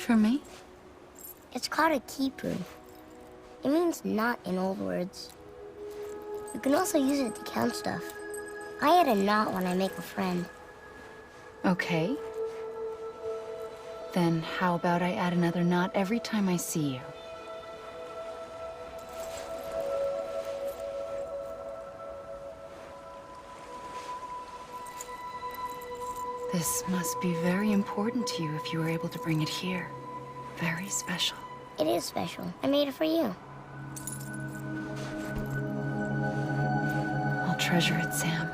For me? It's called a keeper. It means knot in old words. You can also use it to count stuff. I add a knot when I make a friend. Okay. Then how about I add another knot every time I see you? This must be very important to you if you were able to bring it here. Very special. It is special. I made it for you. I'll treasure it, Sam.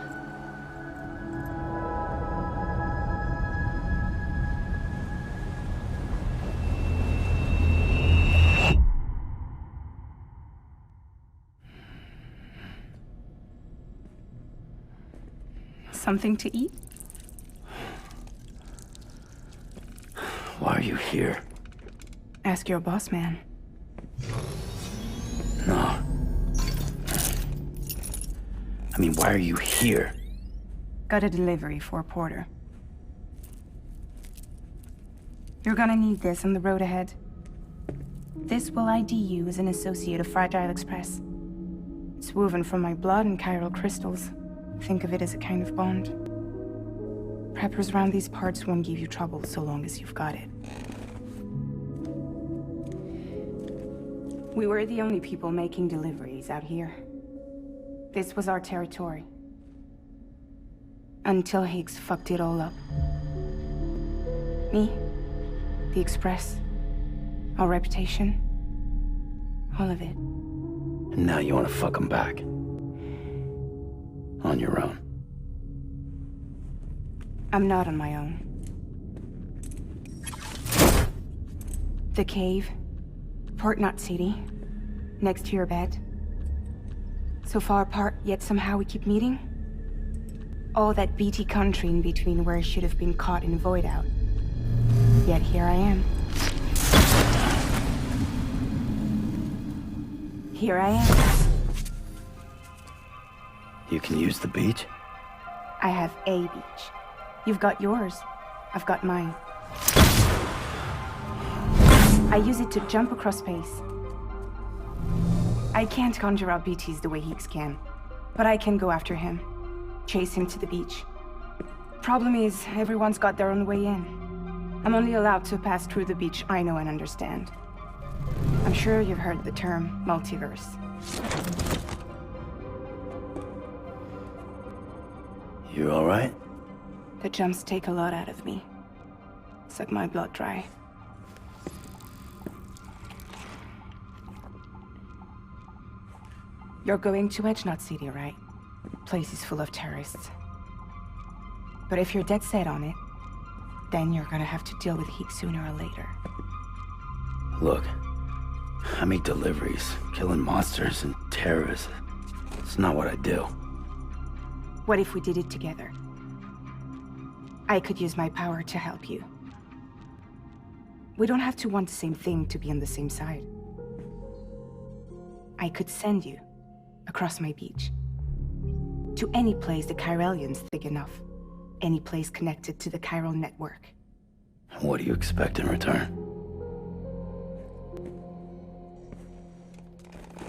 Something to eat? Why are you here? Ask your boss man. No. I mean, why are you here? Got a delivery for a porter. You're gonna need this on the road ahead. This will ID you as an associate of Fragile Express. It's woven from my blood and chiral crystals. Think of it as a kind of bond. Preppers around these parts won't give you trouble so long as you've got it. We were the only people making deliveries out here. This was our territory. Until Higgs fucked it all up. Me, the Express, our reputation, all of it. And now you want to fuck him back. On your own. I'm not on my own. The cave, Port Knot City, next to your bed. So far apart, yet somehow we keep meeting. All that beaty country in between where I should have been caught in void out. Yet here I am. Here I am. You can use the beach? I have a beach. You've got yours. I've got mine. I use it to jump across space. I can't conjure up BTs the way Higgs can, but I can go after him. Chase him to the beach. Problem is, everyone's got their own way in. I'm only allowed to pass through the beach I know and understand. I'm sure you've heard the term multiverse. You all right? The jumps take a lot out of me. Suck my blood dry. You're going to Knot City, right? Place is full of terrorists. But if you're dead set on it, then you're gonna have to deal with Higgs sooner or later. Look, I make deliveries, killing monsters and terrorists. It's not what I do. What if we did it together? I could use my power to help you. We don't have to want the same thing to be on the same side. I could send you across my beach. To any place the Chiralian's thick enough. Any place connected to the chiral network. What do you expect in return?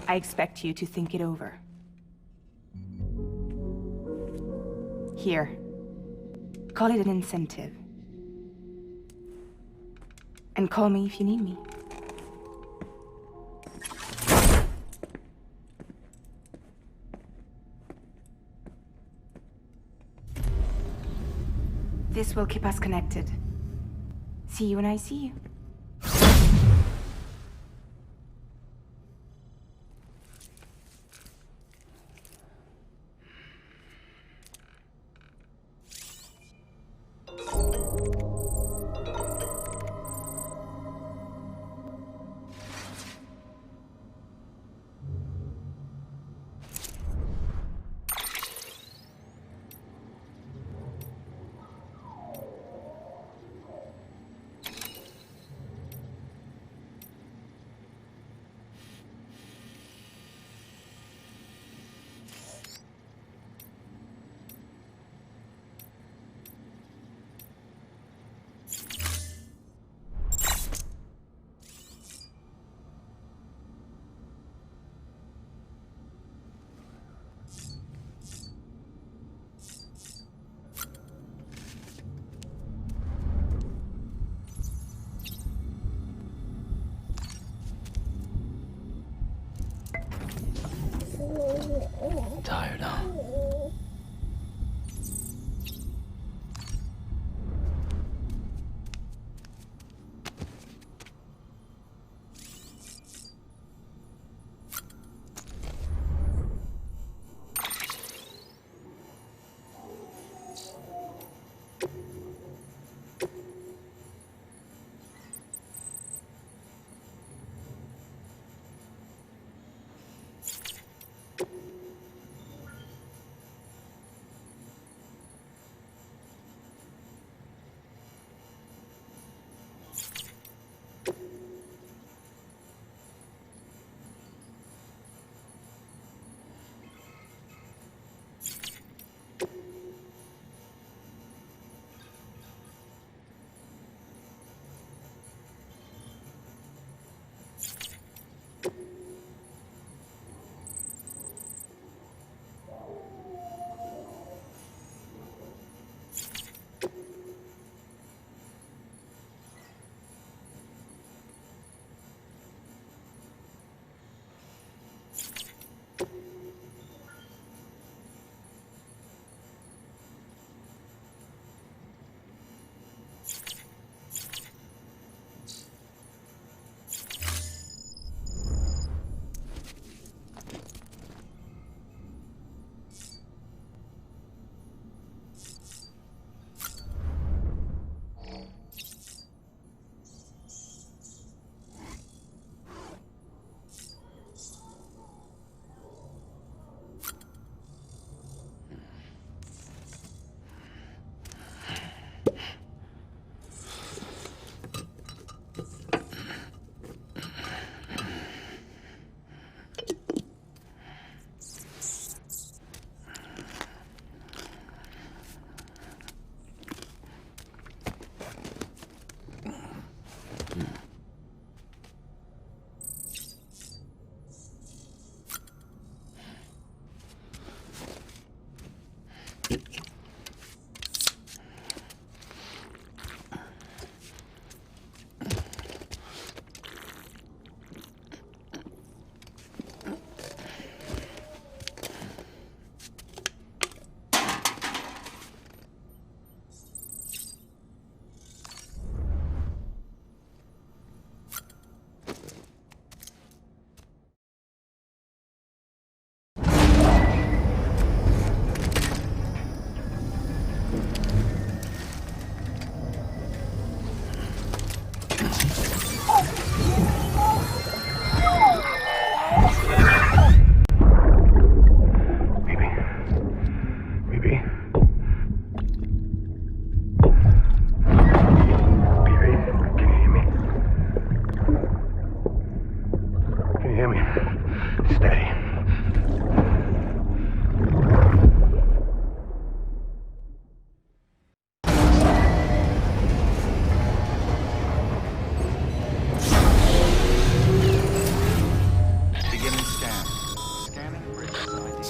I expect you to think it over. Here. Call it an incentive. And call me if you need me. This will keep us connected. See you when I see you. tired, huh?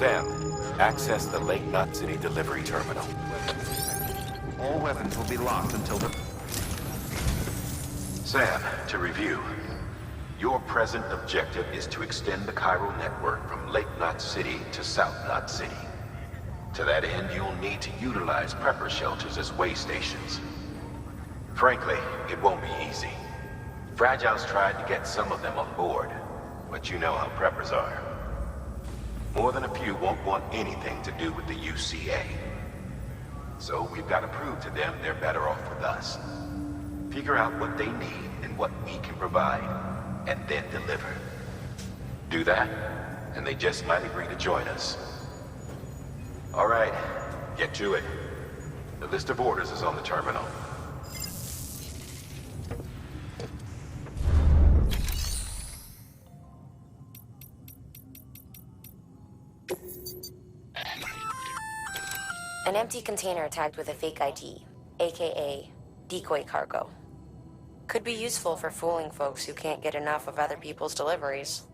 Sam, access the Lake Knot City delivery terminal. All weapons will be locked until the... Sam, to review. Your present objective is to extend the chiral network from Lake Knot City to South Knot City. To that end, you'll need to utilize prepper shelters as way stations. Frankly, it won't be easy. Fragile's tried to get some of them on board, but you know how preppers are. More than a few won't want anything to do with the UCA. So we've got to prove to them they're better off with us. Figure out what they need and what we can provide, and then deliver. Do that, and they just might agree to join us. All right, get to it. The list of orders is on the terminal. An empty container tagged with a fake ID, aka decoy cargo. Could be useful for fooling folks who can't get enough of other people's deliveries.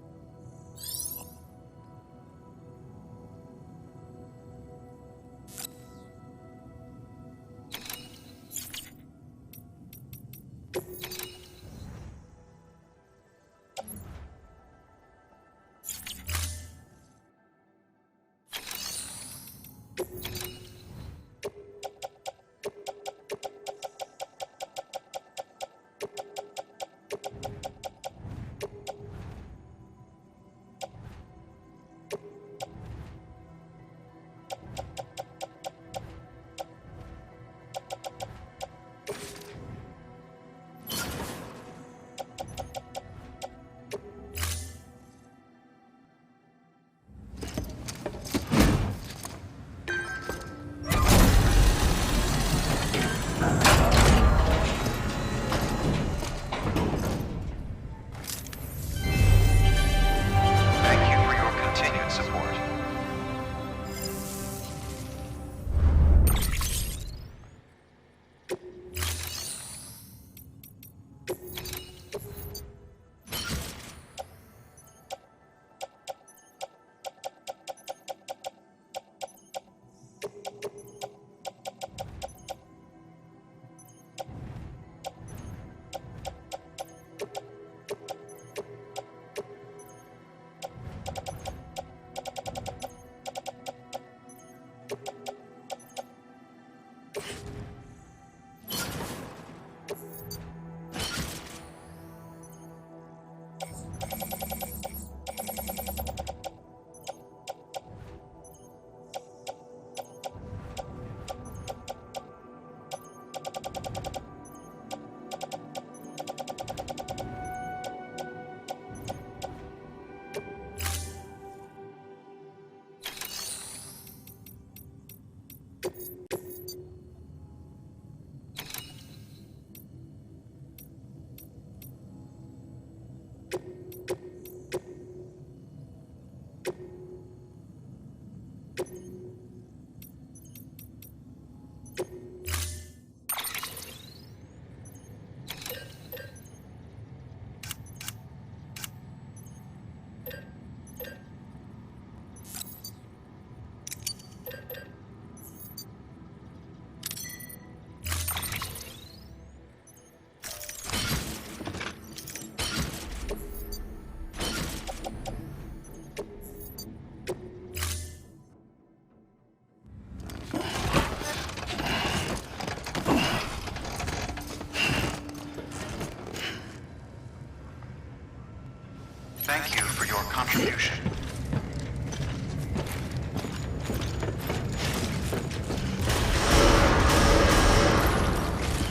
contribution.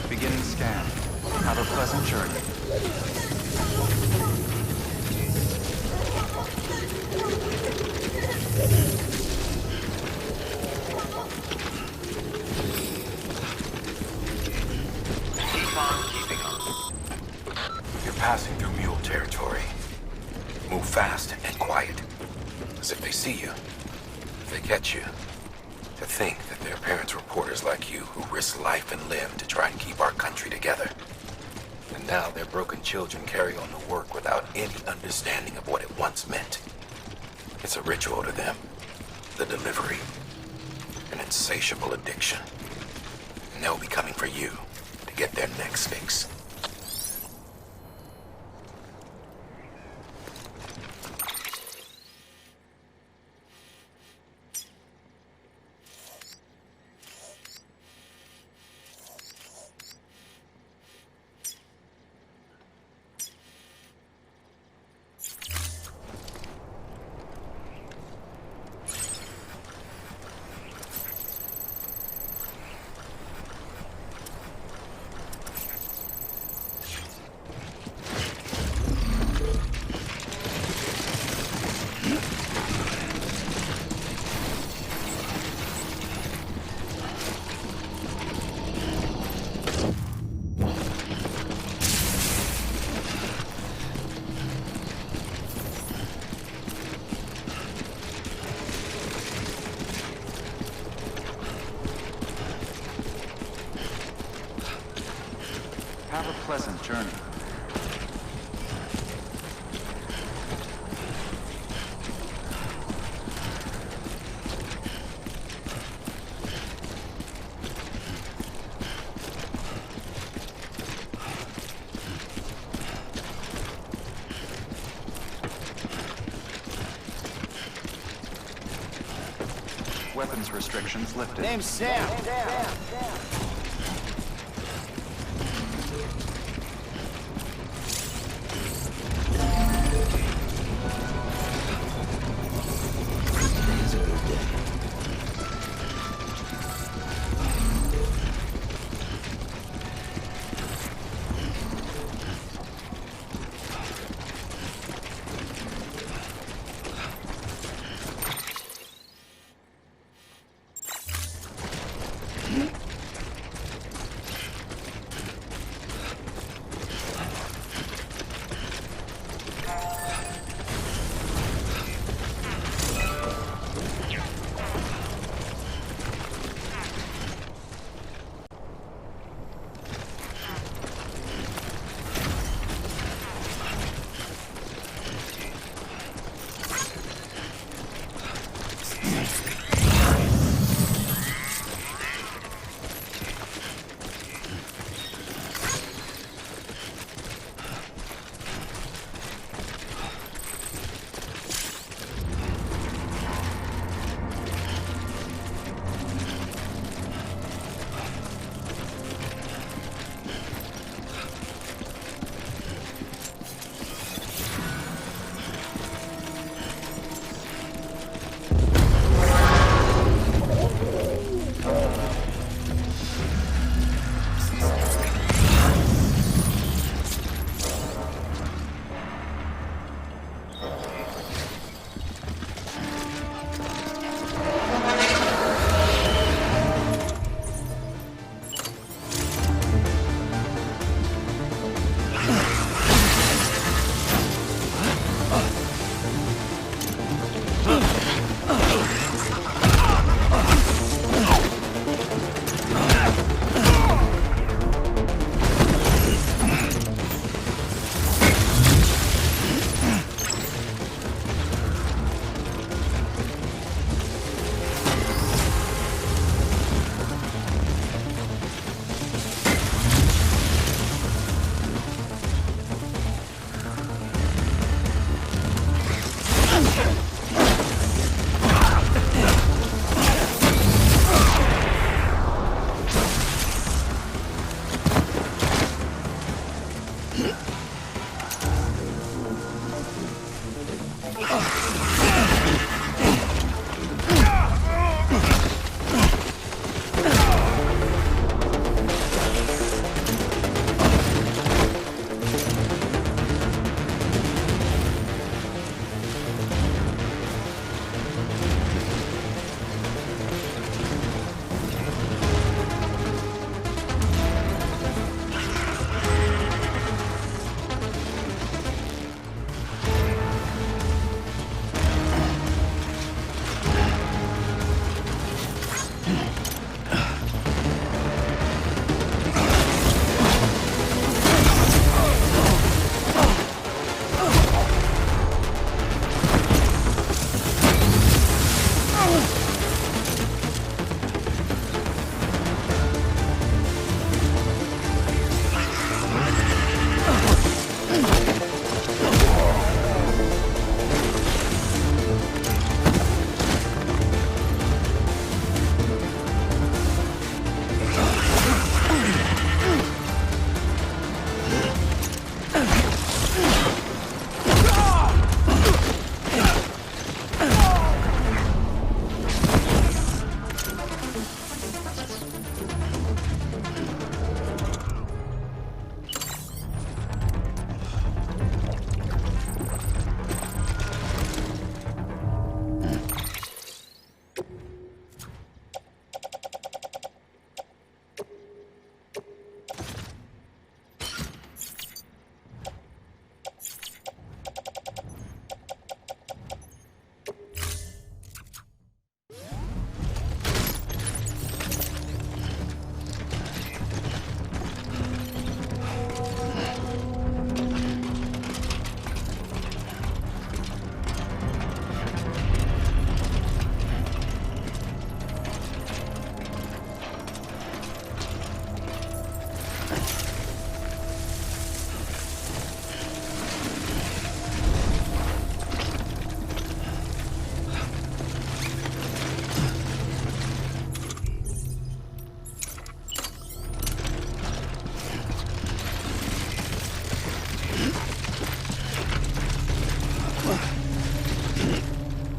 Beginning scan. Have a pleasant journey. Keep on keeping on. You're passing through mule territory. Move fast and quiet. As if they see you. If they catch you. To think that they're parents reporters like you who risk life and limb to try and keep our country together. And now their broken children carry on the work without any understanding of what it once meant. It's a ritual to them. The delivery. An insatiable addiction. And they'll be coming for you to get their next fix. Have a pleasant journey. Weapons restrictions lifted. Name's Sam.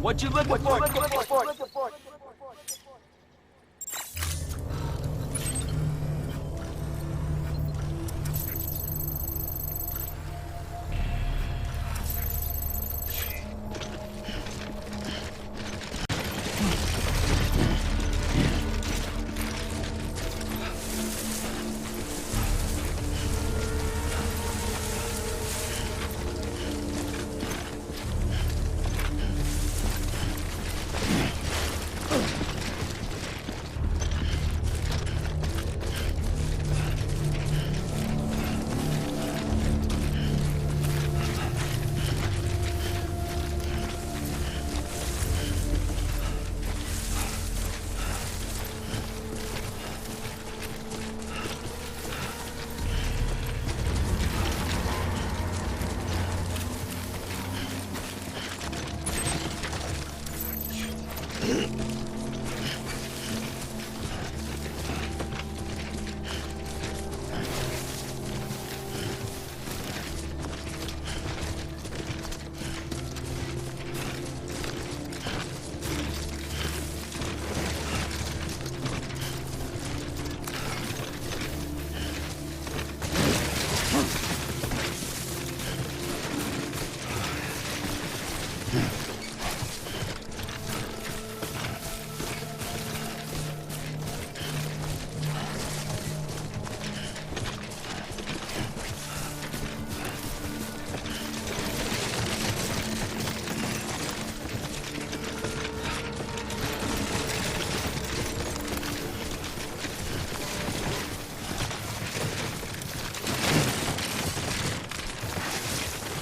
What you looking for?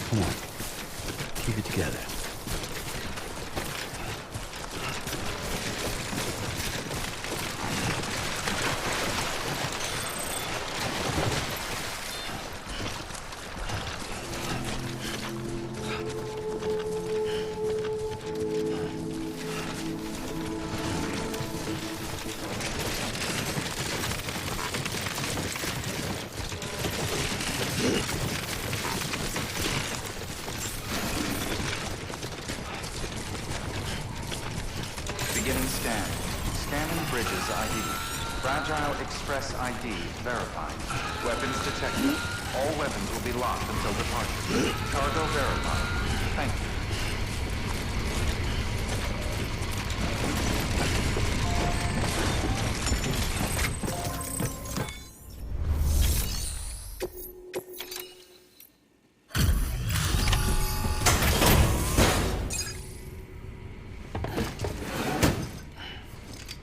Come on. Keep it together. Beginning scan. Scanning bridges ID. Fragile Express ID verified. Weapons detected. All weapons will be locked until departure. Cargo verified. Thank you.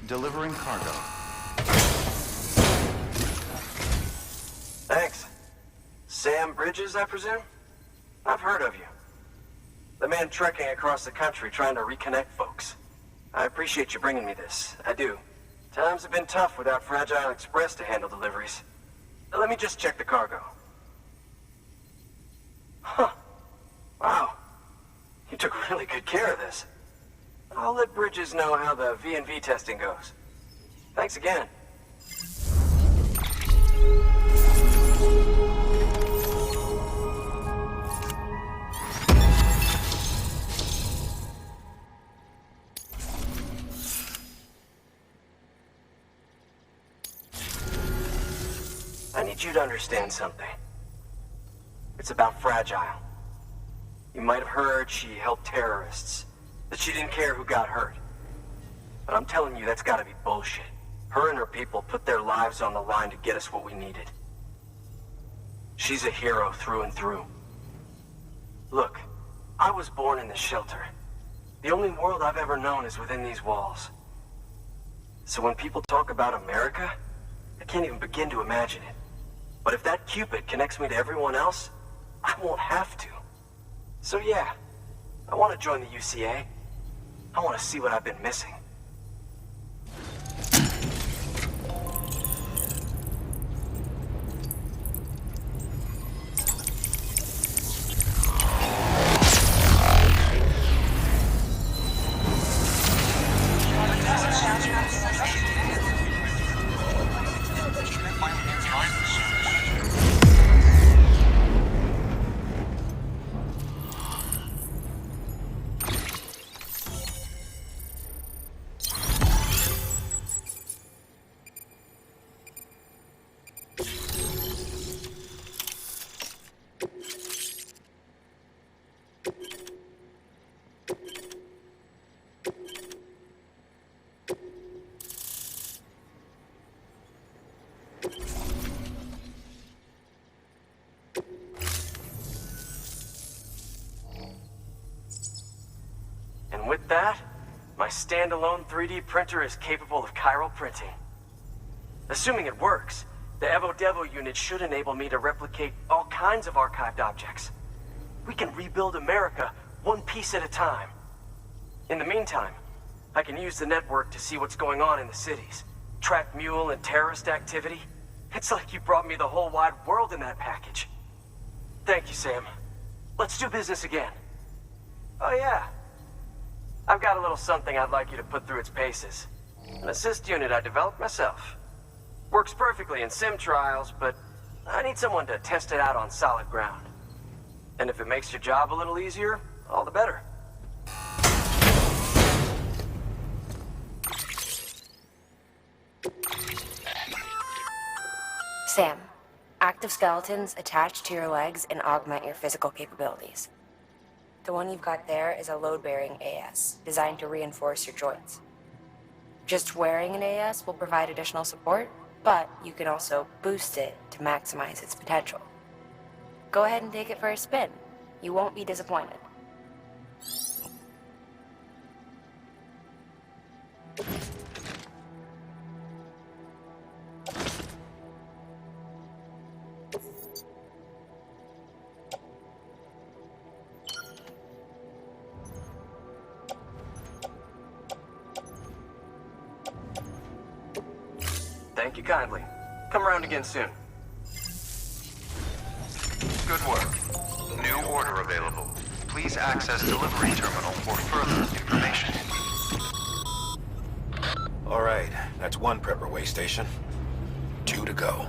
Delivering cargo. Thanks. Sam Bridges, I presume? I've heard of you. The man trekking across the country trying to reconnect folks. I appreciate you bringing me this. I do. Times have been tough without Fragile Express to handle deliveries. Let me just check the cargo. Huh. Wow. You took really good care of this. I'll let Bridges know how the V&V testing goes. Thanks again. I need you to understand something. It's about Fragile. You might have heard she helped terrorists, that she didn't care who got hurt. But I'm telling you, that's gotta be bullshit. Her and her people put their lives on the line to get us what we needed. She's a hero through and through. Look, I was born in this shelter. The only world I've ever known is within these walls. So when people talk about America, I can't even begin to imagine it. But if that Cupid connects me to everyone else, I won't have to. So yeah, I want to join the UCA. I want to see what I've been missing. that, my standalone 3D printer is capable of chiral printing. Assuming it works, the Evo Devo unit should enable me to replicate all kinds of archived objects. We can rebuild America one piece at a time. In the meantime, I can use the network to see what's going on in the cities, track mule and terrorist activity. It's like you brought me the whole wide world in that package. Thank you, Sam. Let's do business again. Oh yeah. I've got a little something I'd like you to put through its paces. An assist unit I developed myself. Works perfectly in sim trials, but I need someone to test it out on solid ground. And if it makes your job a little easier, all the better. Sam, active skeletons attach to your legs and augment your physical capabilities. The one you've got there is a load-bearing AS, designed to reinforce your joints. Just wearing an AS will provide additional support, but you can also boost it to maximize its potential. Go ahead and take it for a spin. You won't be disappointed. Thank you kindly. Come around again soon. Good work. New order available. Please access delivery terminal for further information. All right, that's one prepper way station. 2 to go.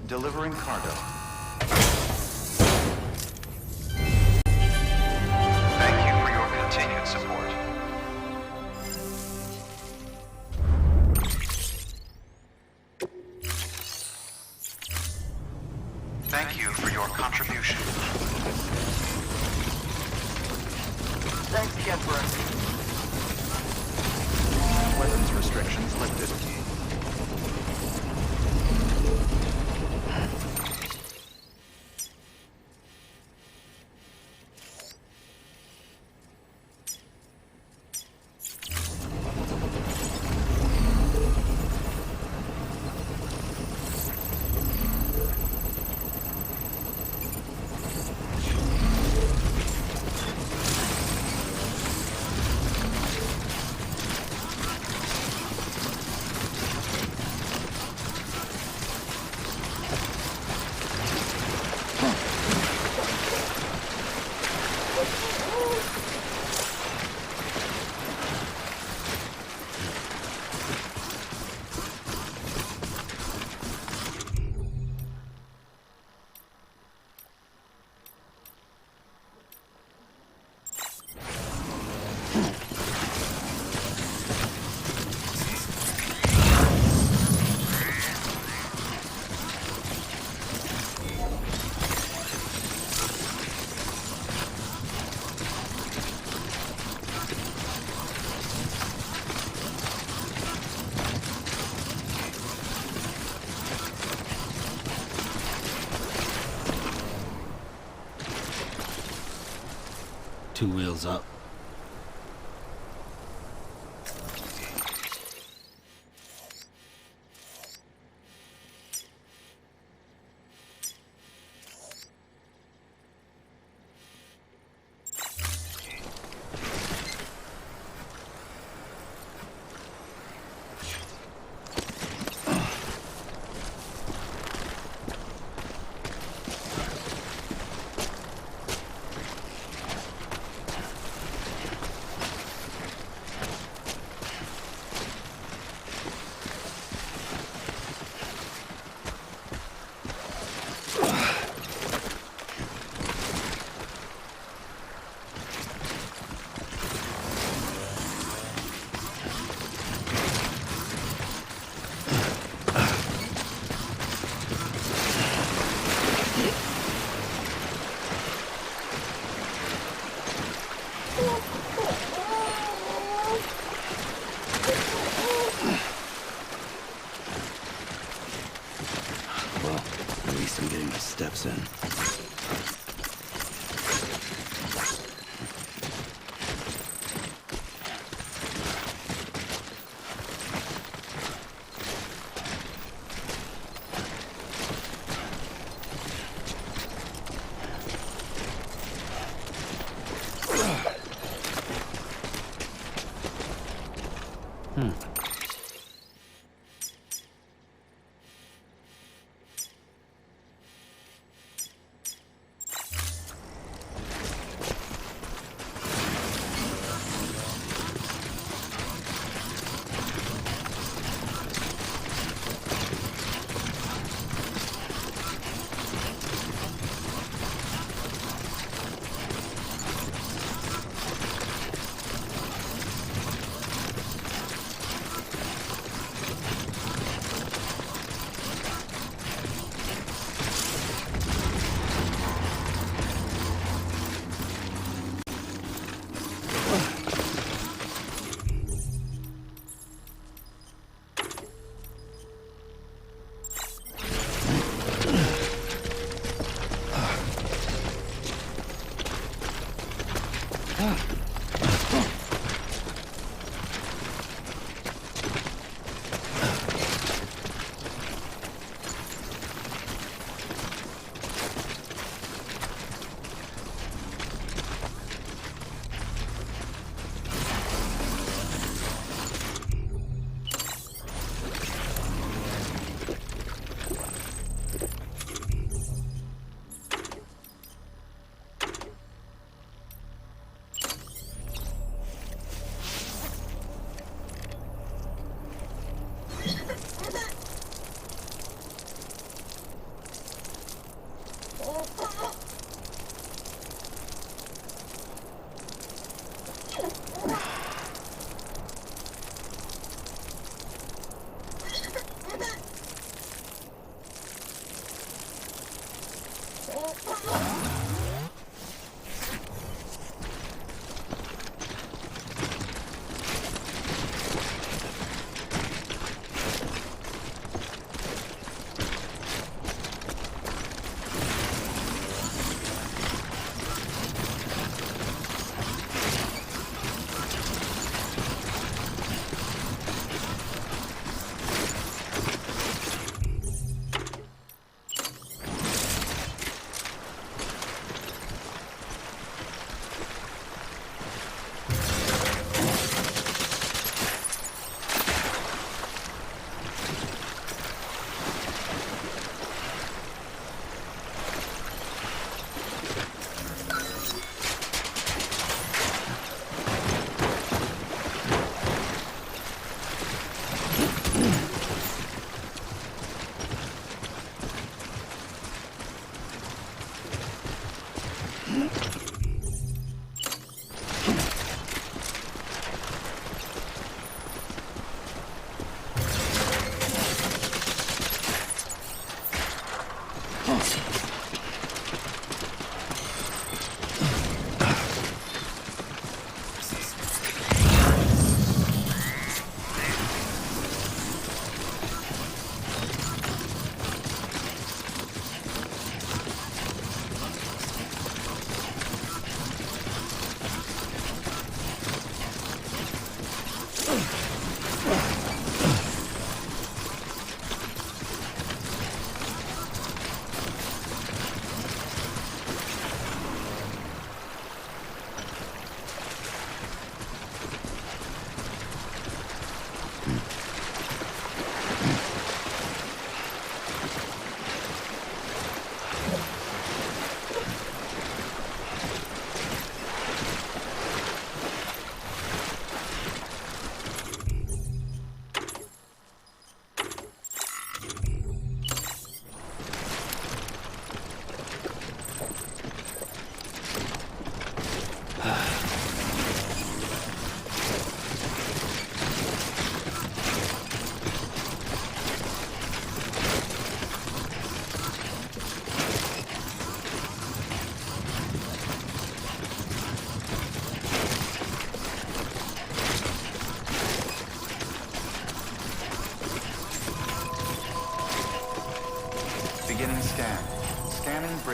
Delivering cargo. Thank you for your continued support. Thank you for your contribution. Thanks again for Weapons restrictions lifted. 2 wheels up. Well, at least I'm getting my steps in.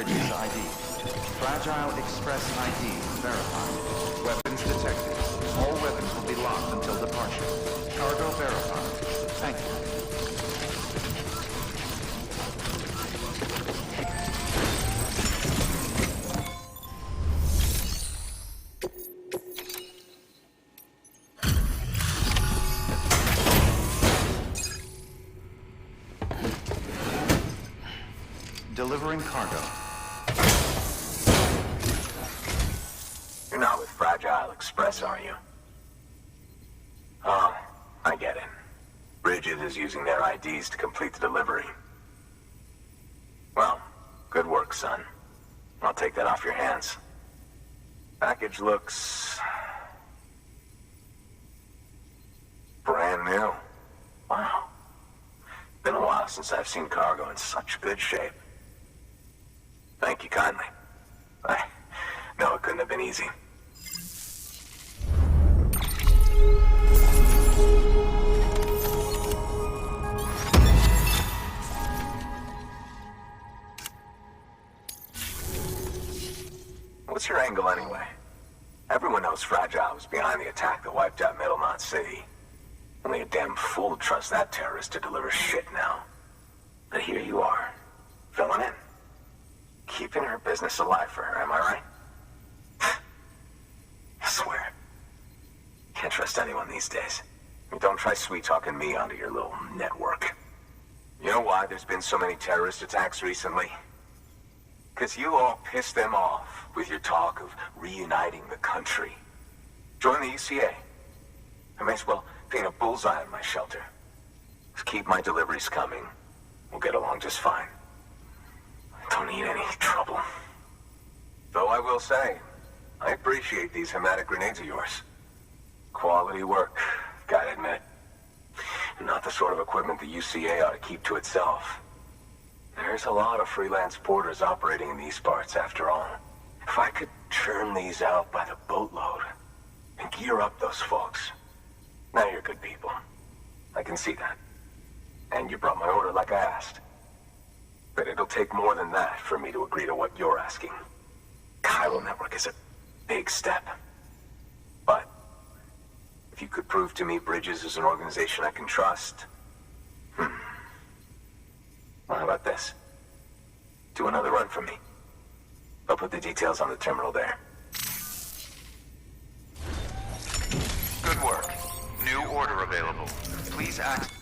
Bridges ID. Fragile Express ID verified. Weapons detected. All weapons will be locked until departure. Cargo verified. Thank you. Delivering cargo. You're not with Fragile Express, are you? Oh, I get it. Bridget is using their IDs to complete the delivery. Well, good work, son. I'll take that off your hands. Package looks... brand new. Wow. Been a while since I've seen cargo in such good shape. Thank you kindly. I know it couldn't have been easy. What's your angle anyway? Everyone knows Fragile was behind the attack that wiped out Middle Knot City. Only a damn fool trusts that terrorist to deliver shit now. But here you are, filling in. Keeping her business alive for her, am I right? I swear. Can't trust anyone these days. Don't try sweet-talking me onto your little network. You know why there's been so many terrorist attacks recently? Because you all pissed them off with your talk of reuniting the country. Join the UCA. I may as well paint a bullseye on my shelter. Just keep my deliveries coming. We'll get along just fine. Don't need any trouble. Though I will say, I appreciate these hematic grenades of yours. Quality work, gotta admit. Not the sort of equipment the UCA ought to keep to itself. There's a lot of freelance porters operating in these parts, after all. If I could churn these out by the boatload and gear up those folks. Now you're good people. I can see that. And you brought my order like I asked. But it'll take more than that for me to agree to what you're asking. Chiral Network is a big step. But if you could prove to me Bridges is an organization I can trust... Well, how about this? Do another run for me. I'll put the details on the terminal there. Good work. New order available. Please act...